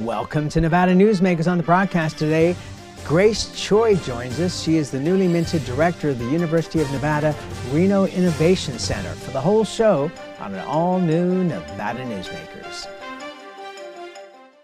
Welcome to Nevada Newsmakers. On the broadcast today, Grace Chou joins us. She is the newly minted director of the University of Nevada Reno Innovation Center for the whole show on an all-new Nevada Newsmakers.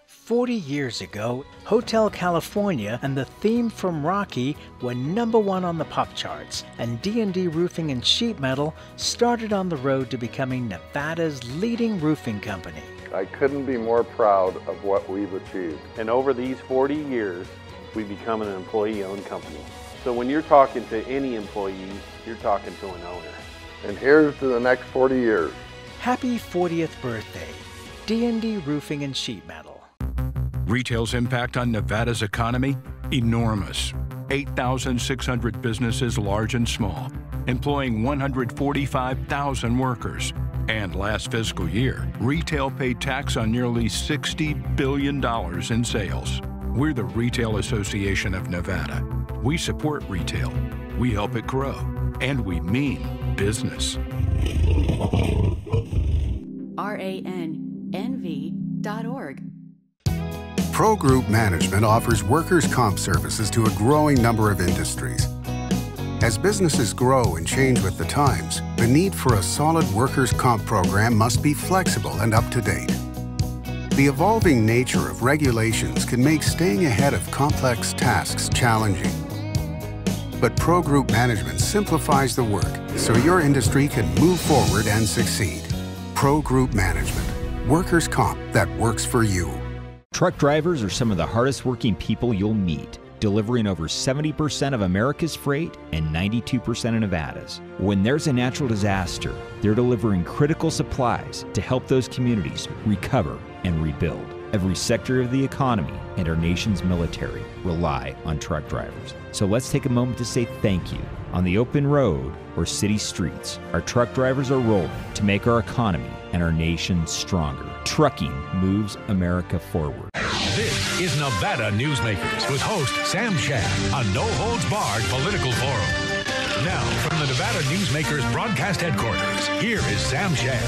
40 years ago, Hotel California and the theme from Rocky were #1 on the pop charts, and D&D Roofing and Sheet Metal started on the road to becoming Nevada's leading roofing company. I couldn't be more proud of what we've achieved. And over these 40 years, we've become an employee-owned company. So when you're talking to any employee, you're talking to an owner. And here's to the next 40 years. Happy 40th birthday, D&D Roofing and Sheet Metal. Retail's impact on Nevada's economy? Enormous. 8,600 businesses, large and small, employing 145,000 workers. And last fiscal year, retail paid tax on nearly $60 billion in sales. We're the Retail Association of Nevada. We support retail, we help it grow, and we mean business. RANNV.org. Pro Group Management offers workers' comp services to a growing number of industries. As businesses grow and change with the times, the need for a solid workers' comp program must be flexible and up to date. The evolving nature of regulations can make staying ahead of complex tasks challenging. But Pro Group Management simplifies the work so your industry can move forward and succeed. Pro Group Management, workers' comp that works for you. Truck drivers are some of the hardest working people you'll meet, delivering over 70% of America's freight and 92% of Nevada's. When there's a natural disaster, they're delivering critical supplies to help those communities recover and rebuild. Every sector of the economy and our nation's military rely on truck drivers. So let's take a moment to say thank you. On the open road or city streets, our truck drivers are rolling to make our economy and our nation stronger. Trucking moves America forward. This is Nevada Newsmakers with host Sam Shad, a no-holds-barred political forum. Now, from the Nevada Newsmakers broadcast headquarters, here is Sam Shad.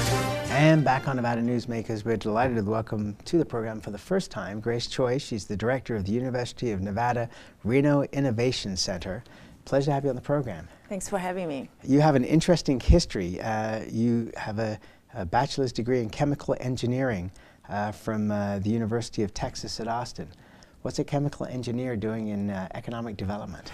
And back on Nevada Newsmakers, we're delighted to welcome to the program for the first time Grace Chou. She's the director of the University of Nevada Reno Innovation Center. Pleasure to have you on the program. Thanks for having me. You have an interesting history. You have a bachelor's degree in chemical engineering from the University of Texas at Austin. What's a chemical engineer doing in economic development?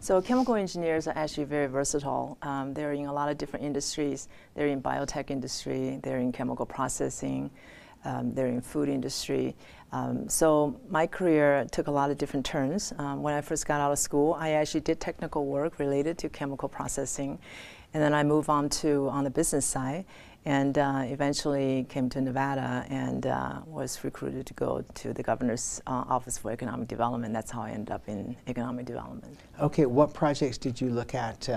So chemical engineers are actually very versatile. They're in a lot of different industries. They're in biotech industry, they're in chemical processing, they're in food industry. So my career took a lot of different turns. When I first got out of school, I actually did technical work related to chemical processing. And then I moved on the business side, and eventually came to Nevada and was recruited to go to the governor's office for economic development. That's how I ended up in economic development. Okay, what projects did you look at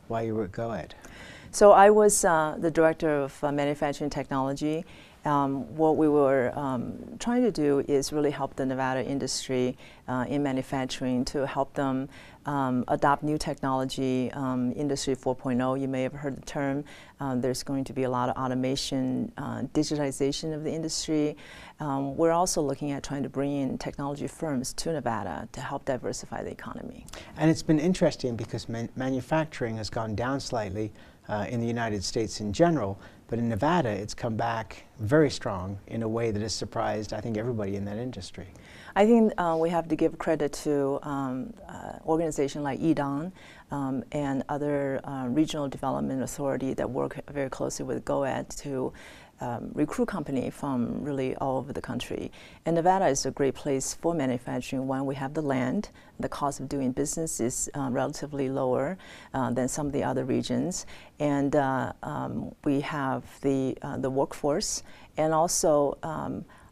while you were at GOED? So I was the director of manufacturing technology. What we were trying to do is really help the Nevada industry in manufacturing to help them adopt new technology, Industry 4.0. You may have heard the term. There's going to be a lot of automation, digitization of the industry. We're also looking at trying to bring in technology firms to Nevada to help diversify the economy. And it's been interesting because manufacturing has gone down slightly in the United States in general, but in Nevada it's come back very strong in a way that has surprised, I think, everybody in that industry. I think we have to give credit to organizations like EDON and other regional development authority that work very closely with GOED to recruit companies from really all over the country. And Nevada is a great place for manufacturing. One, we have the land. The cost of doing business is relatively lower than some of the other regions. And we have the workforce. And also,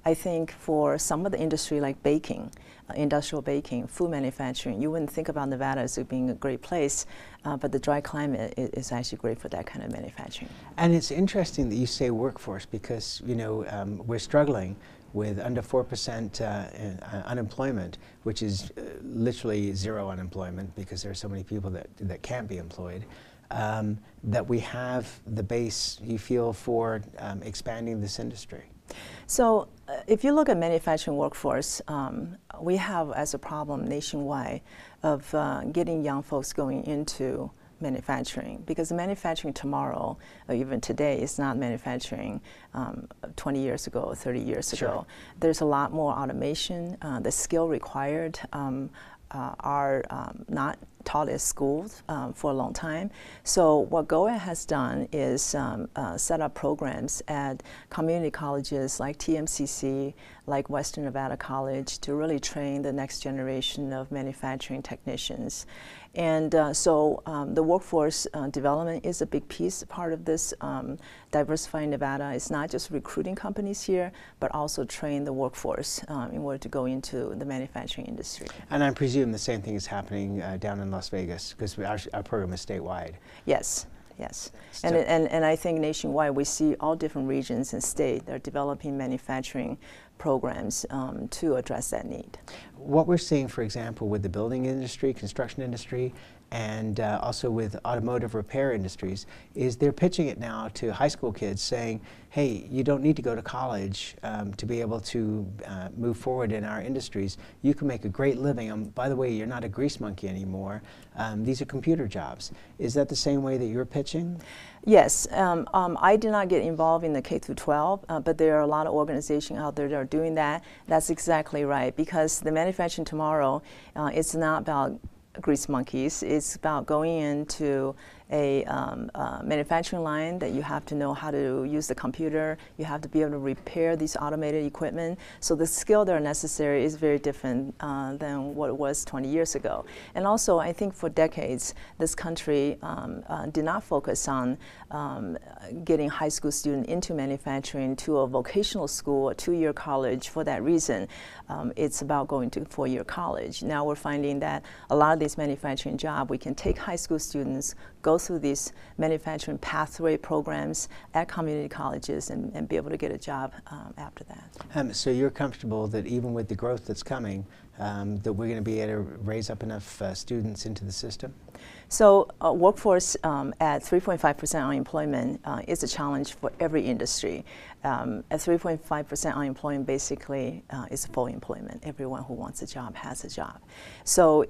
I think for some of the industry like baking, industrial baking, food manufacturing, you wouldn't think about Nevada as being a great place, but the dry climate is actually great for that kind of manufacturing. And it's interesting that you say workforce because, you know, we're struggling with under 4% unemployment, which is literally zero unemployment because there are so many people that can't be employed. That we have the base, you feel, for expanding this industry. So if you look at manufacturing workforce, we have as a problem nationwide of getting young folks going into manufacturing, because manufacturing tomorrow, or even today, is not manufacturing 20 years ago or 30 years ago. There's a lot more automation. The skill required are not taught at schools for a long time. So what GOAT has done is set up programs at community colleges like TMCC, like Western Nevada College, to really train the next generation of manufacturing technicians. And so the workforce development is a big part of this Diversifying Nevada. It's not just recruiting companies here, but also train the workforce in order to go into the manufacturing industry. And I presume the same thing is happening down in Las Vegas, because our program is statewide. Yes. Yes, and I think nationwide we see all different regions and states that are developing manufacturing programs to address that need. What we're seeing, for example, with the building industry, construction industry, and also with automotive repair industries, is they're pitching it now to high school kids saying, hey, you don't need to go to college to be able to move forward in our industries. You can make a great living. By the way, you're not a grease monkey anymore. These are computer jobs. Is that the same way that you're pitching? Yes, I did not get involved in the K-12, but there are a lot of organizations out there that are doing that. That's exactly right, because the manufacturing tomorrow, it's not about grease monkeys. It's about going into a manufacturing line that you have to know how to use the computer. You have to be able to repair these automated equipment. So the skill that are necessary is very different than what it was 20 years ago. And also, I think for decades, this country did not focus on getting high school students into manufacturing to a vocational school, a 2-year college for that reason. It's about going to 4-year college. Now we're finding that a lot of these manufacturing jobs, we can take high school students, go through these manufacturing pathway programs at community colleges and be able to get a job after that. So you're comfortable that even with the growth that's coming, that we're going to be able to raise up enough students into the system? So workforce at 3.5% unemployment is a challenge for every industry. At 3.5% unemployment basically is full employment. Everyone who wants a job has a job. So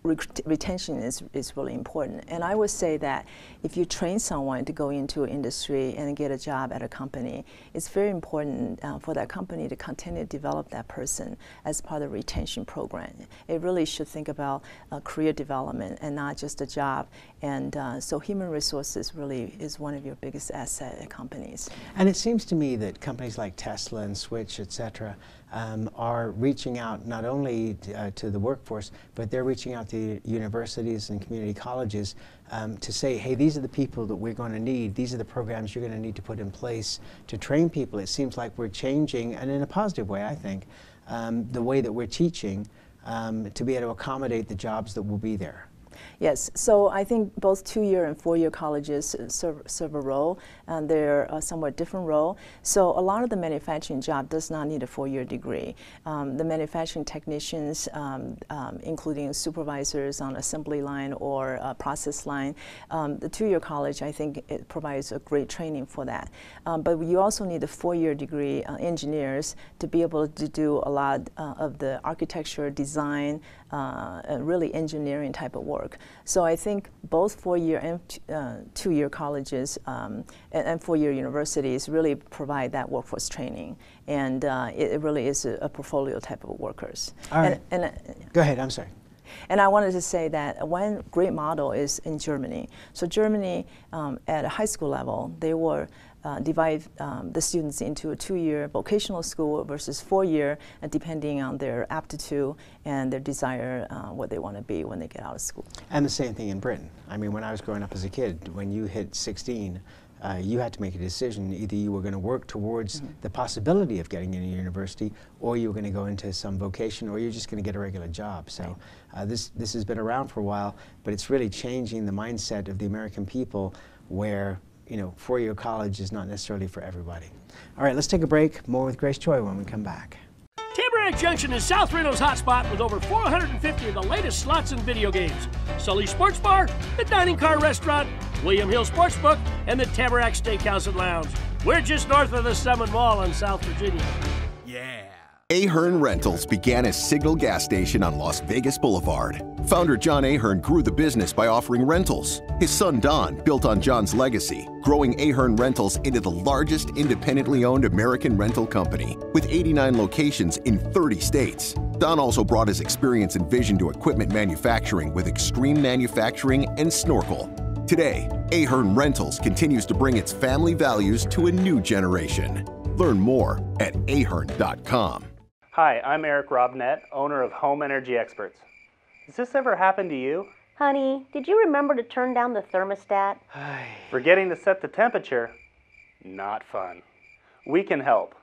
retention is really important. And I would say that if you train someone to go into an industry and get a job at a company, it's very important for that company to continue to develop that person as part of the retention program. It really should think about career development and not just a job. And so human resources really is one of your biggest assets at companies. And it seems to me that companies like Tesla and Switch, et cetera, are reaching out not only to the workforce, but they're reaching out to universities and community colleges to say, hey, these are the people that we're going to need. These are the programs you're going to need to put in place to train people. It seems like we're changing, and in a positive way, I think, the way that we're teaching to be able to accommodate the jobs that will be there. Yes, so I think both 2-year and 4-year colleges serve a role, and they're a somewhat different role. So a lot of the manufacturing job does not need a 4-year degree. The manufacturing technicians, including supervisors on assembly line or process line, the 2-year college, I think it provides a great training for that. But you also need a 4-year degree engineers to be able to do a lot of the architecture, design, really engineering type of work. So I think both 4-year and 2-year colleges and 4-year universities really provide that workforce training, and it really is a portfolio type of workers. All right. Go ahead, I'm sorry. And I wanted to say that one great model is in Germany. So Germany, at a high school level, they were divide the students into a 2-year vocational school versus 4-year, depending on their aptitude and their desire, what they want to be when they get out of school. And the same thing in Britain. I mean, when I was growing up as a kid, when you hit 16, you had to make a decision. Either you were going to work towards the possibility of getting into university, or you were going to go into some vocation, or you're just going to get a regular job. So this has been around for a while, but it's really changing the mindset of the American people, where 4-year college is not necessarily for everybody. All right, let's take a break. More with Grace Chou when we come back. Tamarack Junction is South Reno's hotspot with over 450 of the latest slots and video games. Sully's Sports Bar, the Dining Car Restaurant, William Hill Sportsbook, and the Tamarack Steakhouse and Lounge. We're just north of the Summit Mall in South Virginia. Yeah. Ahern Rentals began as Signal Gas Station on Las Vegas Boulevard. Founder John Ahern grew the business by offering rentals. His son Don built on John's legacy, growing Ahern Rentals into the largest independently owned American rental company, with 89 locations in 30 states. Don also brought his experience and vision to equipment manufacturing with Extreme Manufacturing and Snorkel. Today, Ahern Rentals continues to bring its family values to a new generation. Learn more at ahern.com. Hi, I'm Eric Robnett, owner of Home Energy Experts. Has this ever happened to you? Honey, did you remember to turn down the thermostat? Forgetting to set the temperature? Not fun. We can help.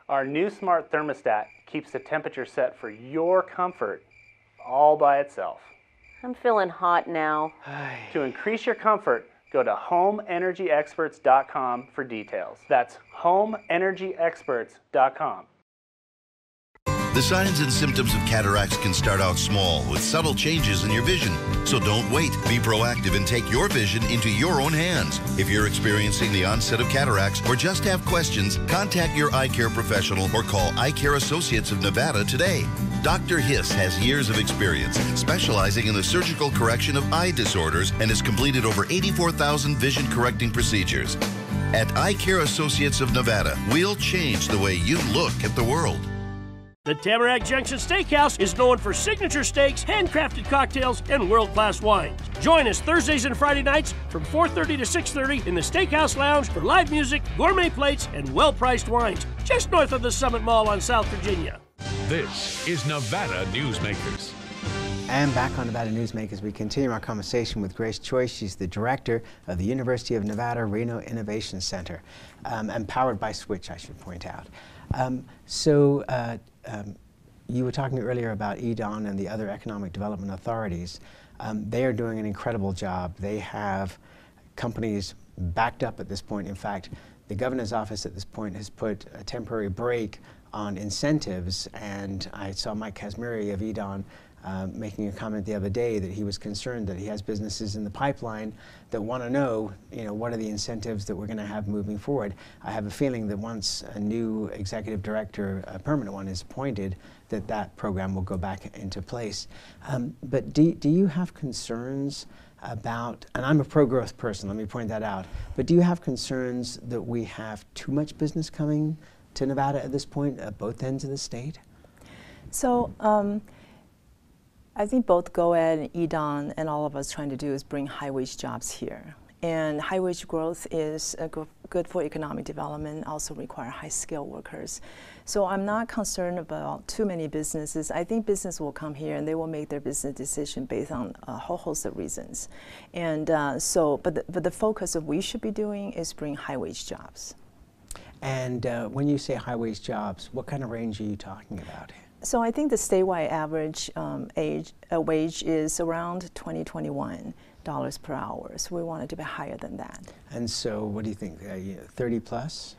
Our new smart thermostat keeps the temperature set for your comfort all by itself. I'm feeling hot now. To increase your comfort, go to homeenergyexperts.com for details. That's homeenergyexperts.com. The signs and symptoms of cataracts can start out small with subtle changes in your vision. So don't wait. Be proactive and take your vision into your own hands. If you're experiencing the onset of cataracts or just have questions, contact your eye care professional or call Eye Care Associates of Nevada today. Dr. Hiss has years of experience specializing in the surgical correction of eye disorders and has completed over 84,000 vision correcting procedures. At Eye Care Associates of Nevada, we'll change the way you look at the world. The Tamarack Junction Steakhouse is known for signature steaks, handcrafted cocktails, and world-class wines. Join us Thursdays and Friday nights from 4:30 to 6:30 in the Steakhouse Lounge for live music, gourmet plates, and well-priced wines, just north of the Summit Mall on South Virginia. This is Nevada Newsmakers. And back on Nevada Newsmakers, we continue our conversation with Grace Chou. She's the director of the University of Nevada Reno Innevation Center, and powered by Switch, I should point out. You were talking earlier about EDON and the other economic development authorities. They are doing an incredible job. They have companies backed up at this point. In fact, the governor's office at this point has put a temporary break on incentives, and I saw Mike Kazmiri of EDON making a comment the other day that he was concerned that he has businesses in the pipeline that want to know, what are the incentives that we're going to have moving forward. I have a feeling that once a new executive director, a permanent one, is appointed, that program will go back into place. But do you have concerns about, and I'm a pro-growth person, let me point that out, but do you have concerns that we have too much business coming to Nevada at this point, at both ends of the state? So, I think both GOED and EDON and all of us trying to do is bring high-wage jobs here. And high-wage growth is good for economic development, also require high-skilled workers. So I'm not concerned about too many businesses. I think business will come here and they will make their business decision based on a whole host of reasons. And but the focus of what we should be doing is bring high-wage jobs. And when you say high-wage jobs, what kind of range are you talking about? So I think the statewide average wage is around $21 per hour. So we want it to be higher than that. And so what do you think, 30 plus?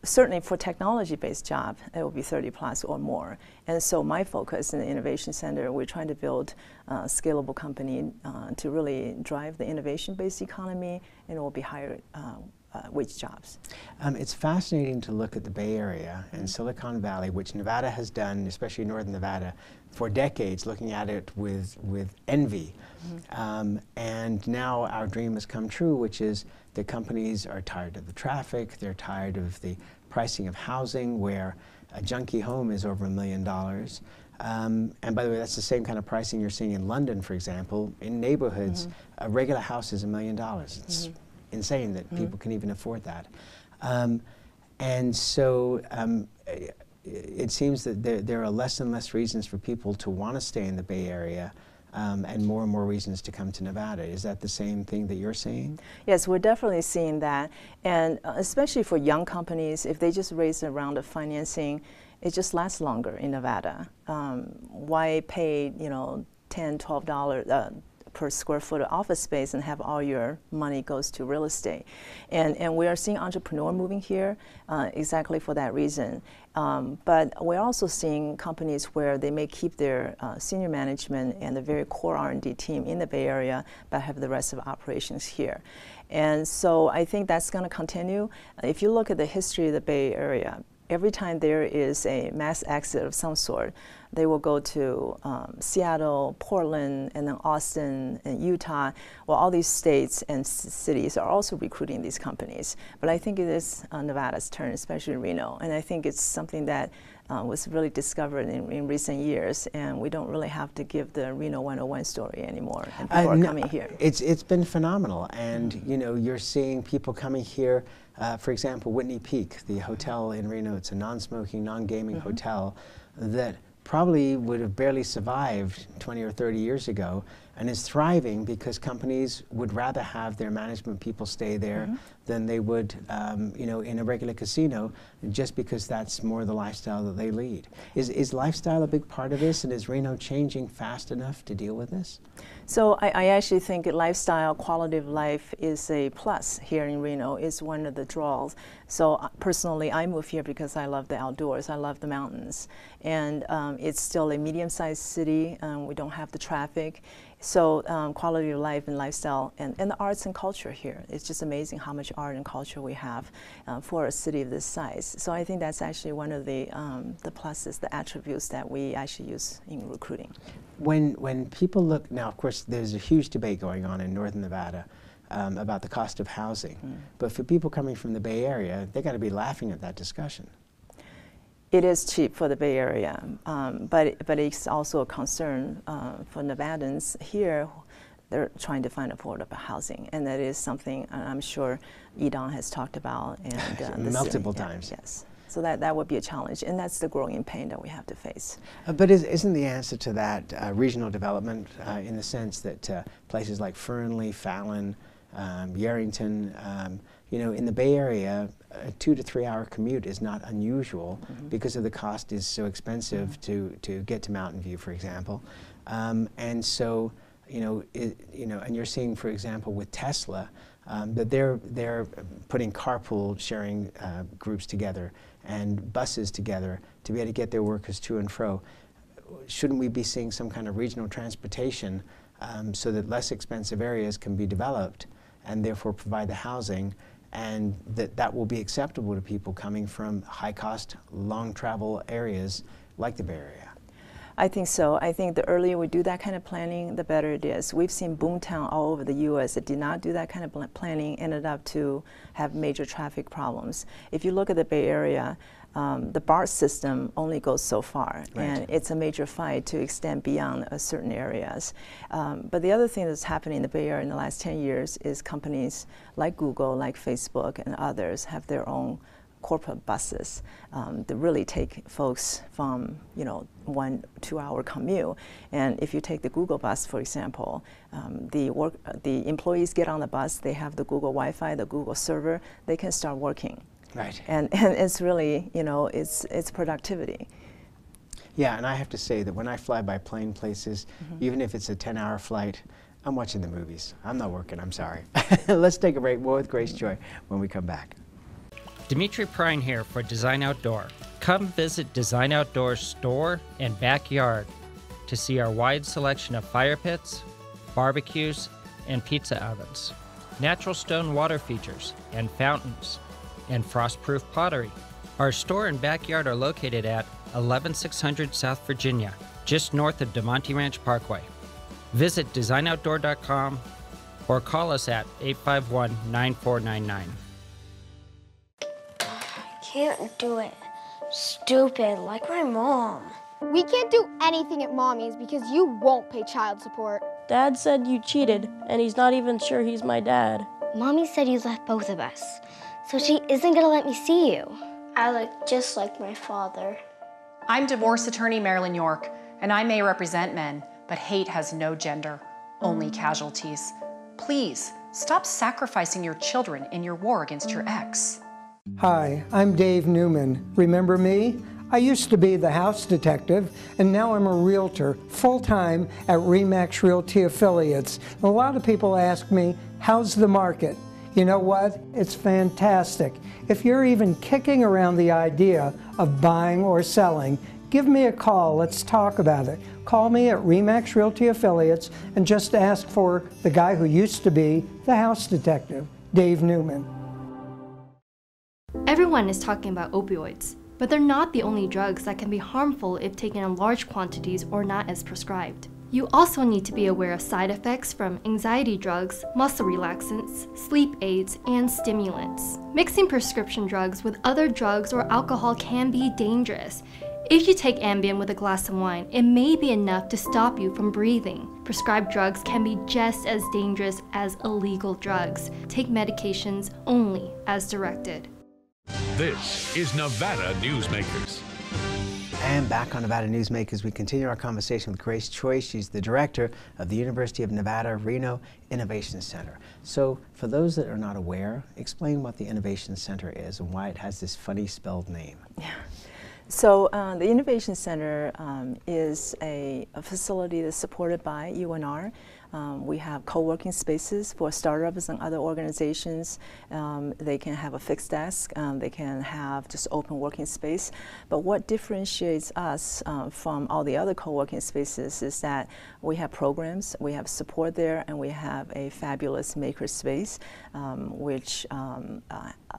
Certainly for technology-based job, it will be 30 plus or more. And so my focus in the Innovation Center, we're trying to build a scalable company to really drive the innovation-based economy, and it will be higher wage jobs. It's fascinating to look at the Bay Area and Silicon Valley, which Nevada has done, especially Northern Nevada, for decades, looking at it with envy. And now our dream has come true, which is the companies are tired of the traffic, they're tired of the pricing of housing, where a junky home is over $1 million. And by the way, that's the same kind of pricing you're seeing in London, for example. In neighborhoods, a regular house is $1 million. It's insane that people can even afford that. And so it seems that there are less and less reasons for people to want to stay in the Bay Area, and more reasons to come to Nevada. Is that the same thing that you're seeing? Yes, we're definitely seeing that. And especially for young companies, if they just raise a round of financing, it just lasts longer in Nevada. Why pay, $10, $12 per square foot of office space and have all your money goes to real estate? And we are seeing entrepreneurs moving here exactly for that reason. But we're also seeing companies where they may keep their senior management and the very core R&D team in the Bay Area, but have the rest of operations here. And so I think that's going to continue. If you look at the history of the Bay Area, every time there is a mass exit of some sort, they will go to Seattle, Portland, and then Austin and Utah. Well, all these states and cities are also recruiting these companies. But I think it is Nevada's turn, especially Reno. And I think it's something that was really discovered in recent years, and we don't really have to give the Reno 101 story anymore. And people are coming here. It's been phenomenal, and you know, you're seeing people coming here. For example, Whitney Peak, the hotel in Reno, it's a non-smoking, non-gaming hotel that probably would have barely survived 20 or 30 years ago, and is thriving because companies would rather have their management people stay there than they would, you know, in a regular casino, just because that's more the lifestyle that they lead. Is lifestyle a big part of this, and is Reno changing fast enough to deal with this? So I actually think lifestyle, quality of life is a plus here in Reno. It's one of the draws. So personally, I moved here because I love the outdoors. I love the mountains. And it's still a medium-sized city. We don't have the traffic. So quality of life and lifestyle and the arts and culture here. It's just amazing how much art and culture we have for a city of this size. So I think that's actually one of the pluses, the attributes that we actually use in recruiting. When people look, now of course there's a huge debate going on in northern Nevada about the cost of housing. But for people coming from the Bay Area, they got to be laughing at that discussion. It is cheap for the Bay Area, but it's also a concern for Nevadans here. They're trying to find affordable housing, and that is something I'm sure Edon has talked about and multiple times. Yes, so that would be a challenge, and that's the growing pain that we have to face. But isn't the answer to that regional development in the sense that places like Fernley, Fallon, Yerington, you know, in the Bay Area, a 2 to 3 hour commute is not unusual because of the cost is so expensive to get to Mountain View, for example. And so, you know, and you're seeing, for example, with Tesla, that they're putting carpool sharing groups together and buses together to be able to get their workers to and fro. Shouldn't we be seeing some kind of regional transportation so that less expensive areas can be developed and therefore provide the housing, and that will be acceptable to people coming from high-cost, long-travel areas like the Bay Area? I think so. I think the earlier we do that kind of planning, the better it is. We've seen boomtown all over the U.S. that did not do that kind of planning, ended up to have major traffic problems. If you look at the Bay Area, the BART system only goes so far, and it's a major fight to extend beyond certain areas. But the other thing that's happening in the Bay Area in the last 10 years is companies like Google, like Facebook, and others have their own corporate buses that really take folks from, you know, 1 2 hour commute. And if you take the Google bus, for example, the employees get on the bus, they have the Google Wi-Fi, the Google server, they can start working. Right. And it's really, you know, it's productivity. Yeah, and I have to say that when I fly by plane places, even if it's a 10-hour flight, I'm watching the movies. I'm not working, I'm sorry. Let's take a break. More with Grace Chou when we come back. Dimitri Prine here for Design Outdoor. Come visit Design Outdoor's store and backyard to see our wide selection of fire pits, barbecues, and pizza ovens, natural stone water features and fountains, and frost-proof pottery. Our store and backyard are located at 11600 South Virginia, just north of DeMonte Ranch Parkway. Visit designoutdoor.com or call us at 851-9499. Can't do it. Stupid, like my mom. We can't do anything at Mommy's because you won't pay child support. Dad said you cheated, and he's not even sure he's my dad. Mommy said you left both of us, so she isn't gonna let me see you. I look just like my father. I'm divorce attorney Marilyn York, and I may represent men, but hate has no gender, only casualties. Please, stop sacrificing your children in your war against your ex. Hi, I'm Dave Newman. Remember me? I used to be the house detective, and now I'm a realtor, full-time at RE/MAX Realty Affiliates. A lot of people ask me, how's the market? You know what? It's fantastic. If you're even kicking around the idea of buying or selling, give me a call. Let's talk about it. Call me at RE/MAX Realty Affiliates and just ask for the guy who used to be the house detective. Dave Newman. Everyone is talking about opioids, but they're not the only drugs that can be harmful if taken in large quantities or not as prescribed. You also need to be aware of side effects from anxiety drugs, muscle relaxants, sleep aids, and stimulants. Mixing prescription drugs with other drugs or alcohol can be dangerous. If you take Ambien with a glass of wine, it may be enough to stop you from breathing. Prescribed drugs can be just as dangerous as illegal drugs. Take medications only as directed. This is Nevada Newsmakers. And back on Nevada Newsmakers, we continue our conversation with Grace Chou. She's the director of the University of Nevada, Reno Innovation Center. So for those that are not aware, explain what the Innovation Center is and why it has this funny spelled name. Yeah. So the Innovation Center is a facility that's supported by UNR. We have co-working spaces for startups and other organizations. They can have a fixed desk. They can have just open working space. But what differentiates us from all the other co-working spaces is that we have programs, we have support there, and we have a fabulous maker space, which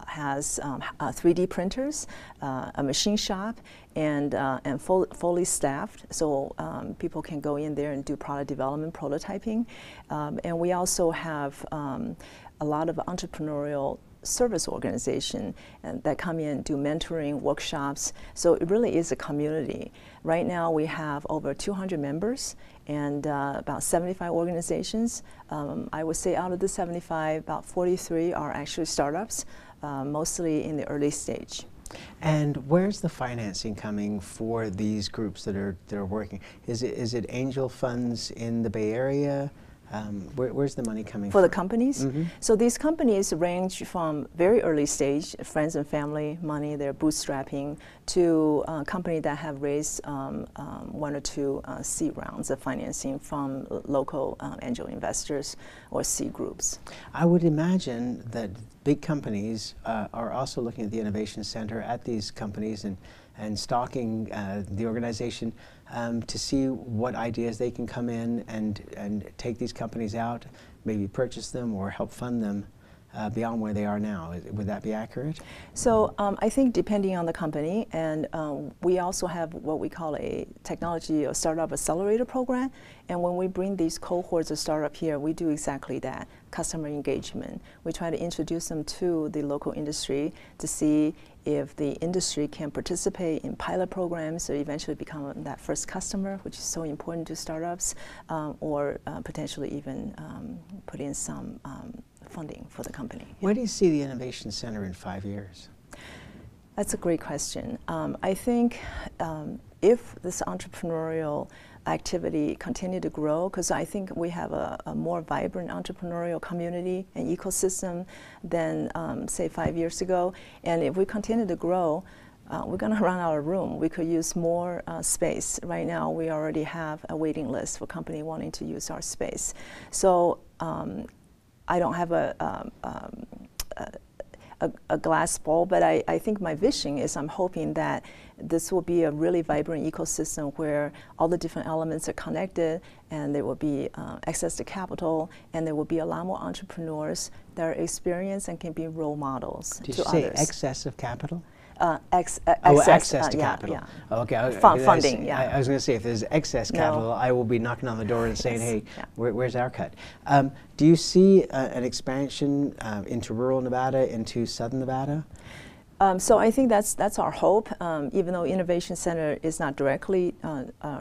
has 3D printers, a machine shop, and fully staffed, so people can go in there and do product development, prototyping. And we also have a lot of entrepreneurial service organization that come in and do mentoring, workshops. So it really is a community. Right now we have over 200 members and about 75 organizations. I would say out of the 75, about 43 are actually startups, mostly in the early stage. And where's the financing coming for these groups that are working? Is it angel funds in the Bay Area? Where's the money coming from? For the companies? Mm-hmm. So these companies range from very early stage, friends and family money, they're bootstrapping, to companies that have raised 1 or 2 seed rounds of financing from local angel investors or seed groups. I would imagine that big companies are also looking at the Innovation Center, at these companies, and stalking the organization to see what ideas they can come in and take these companies out, maybe purchase them or help fund them beyond where they are now. Would that be accurate? So I think depending on the company, and we also have what we call a technology or startup accelerator program. And when we bring these cohorts of startup here, we do exactly that, customer engagement. We try to introduce them to the local industry to see if the industry can participate in pilot programs or eventually become that first customer, which is so important to startups, or potentially even put in some funding for the company. Where do you see the Innovation Center in 5 years? That's a great question. I think if this entrepreneurial activity continue to grow, because I think we have a more vibrant entrepreneurial community and ecosystem than say 5 years ago, and if we continue to grow, we're going to run out of room. We could use more space. Right now we already have a waiting list for company wanting to use our space. So I don't have a glass ball, but I think my vision is I'm hoping that this will be a really vibrant ecosystem where all the different elements are connected, and there will be access to capital, and there will be a lot more entrepreneurs that are experienced and can be role models to others. Did you say excess of capital? Access to capital. Yeah. Oh, okay. Funding, yeah. I was going to say, if there's excess capital, I will be knocking on the door and saying, hey, where's our cut? Do you see an expansion into rural Nevada, into southern Nevada? So I think that's our hope, even though Innovation Center is not directly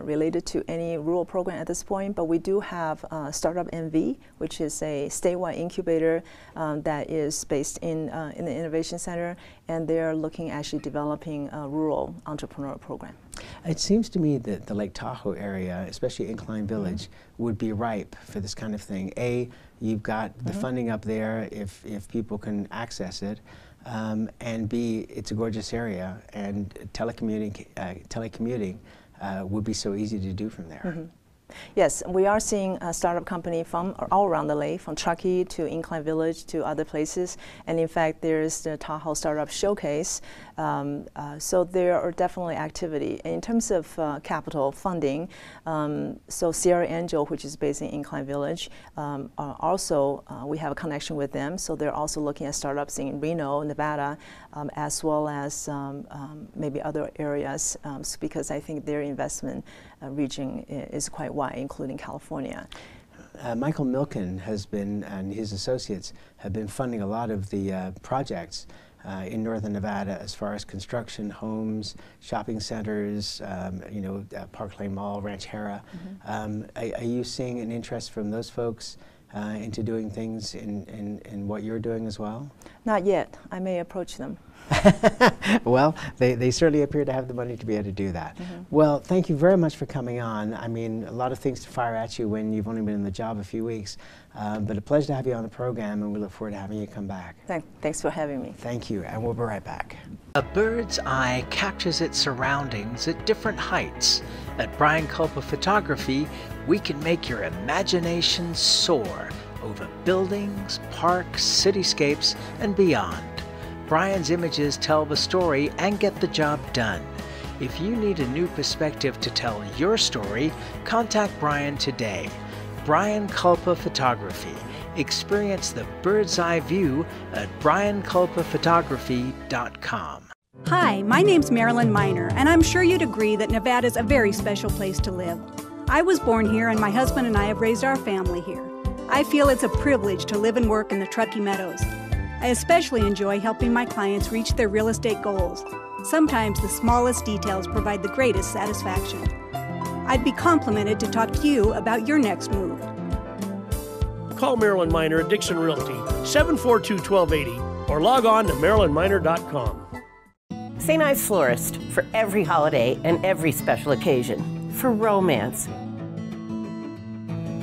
related to any rural program at this point, but we do have Startup NV, which is a statewide incubator that is based in the Innovation Center, and they're looking actually developing a rural entrepreneur program. It seems to me that the Lake Tahoe area, especially Incline Village, would be ripe for this kind of thing. A, you've got the funding up there if people can access it. And B, it's a gorgeous area, and telecommuting would be so easy to do from there. Yes, we are seeing a startup company from all around the lake, from Truckee to Incline Village to other places. And in fact, there's the Tahoe Startup Showcase. So there are definitely activity. And in terms of capital funding, so Sierra Angel, which is based in Incline Village, also we have a connection with them. So they're also looking at startups in Reno, Nevada, as well as maybe other areas, because I think their investment region is quite wide, including California. Michael Milken has been, and his associates have been funding a lot of the projects in northern Nevada as far as construction, homes, shopping centers, Park Lane Mall, Ranchera. Are you seeing an interest from those folks into doing things in what you're doing as well? Not yet. I may approach them. Well, they certainly appear to have the money to be able to do that. Well, thank you very much for coming on. I mean, a lot of things to fire at you when you've only been in the job a few weeks, but a pleasure to have you on the program, and we look forward to having you come back. Thanks for having me. Thank you, and we'll be right back. A bird's eye captures its surroundings at different heights. At Brian Culpa Photography, we can make your imagination soar over buildings, parks, cityscapes, and beyond. Brian's images tell the story and get the job done. If you need a new perspective to tell your story, contact Brian today. Brian Culpa Photography. Experience the bird's eye view at brianculpaphotography.com. Hi, my name's Marilyn Miner, and I'm sure you'd agree that Nevada's a very special place to live. I was born here, and my husband and I have raised our family here. I feel it's a privilege to live and work in the Truckee Meadows. I especially enjoy helping my clients reach their real estate goals. Sometimes the smallest details provide the greatest satisfaction. I'd be complimented to talk to you about your next move. Call Marilyn Miner at Dixon Realty, 742-1280, or log on to marilynminer.com. St. Ives Florist, for every holiday and every special occasion. For romance.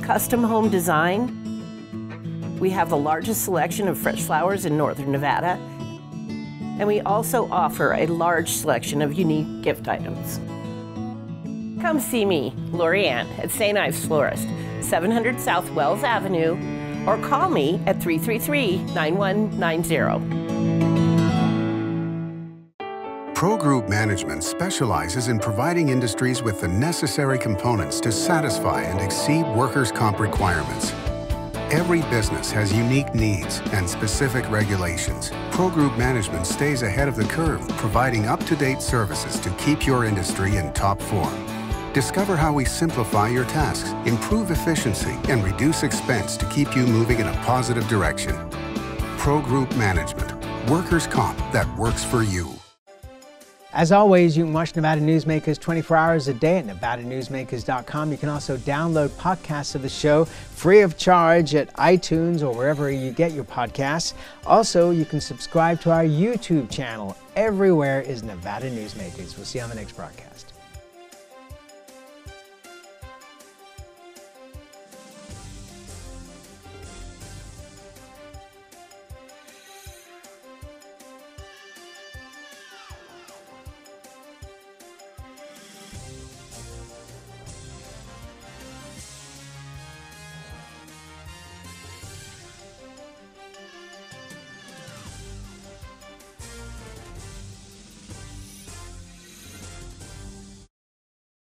Custom home design. We have the largest selection of fresh flowers in northern Nevada. And we also offer a large selection of unique gift items. Come see me, Lori Ann, at St. Ives Florist, 700 South Wells Avenue, or call me at 333-9190. Pro Group Management specializes in providing industries with the necessary components to satisfy and exceed workers' comp requirements. Every business has unique needs and specific regulations. Pro Group Management stays ahead of the curve, providing up-to-date services to keep your industry in top form. Discover how we simplify your tasks, improve efficiency, and reduce expense to keep you moving in a positive direction. Pro Group Management. Workers' comp that works for you. As always, you can watch Nevada Newsmakers 24 hours a day at nevadanewsmakers.com. You can also download podcasts of the show free of charge at iTunes or wherever you get your podcasts. Also, you can subscribe to our YouTube channel. Everywhere is Nevada Newsmakers. We'll see you on the next broadcast.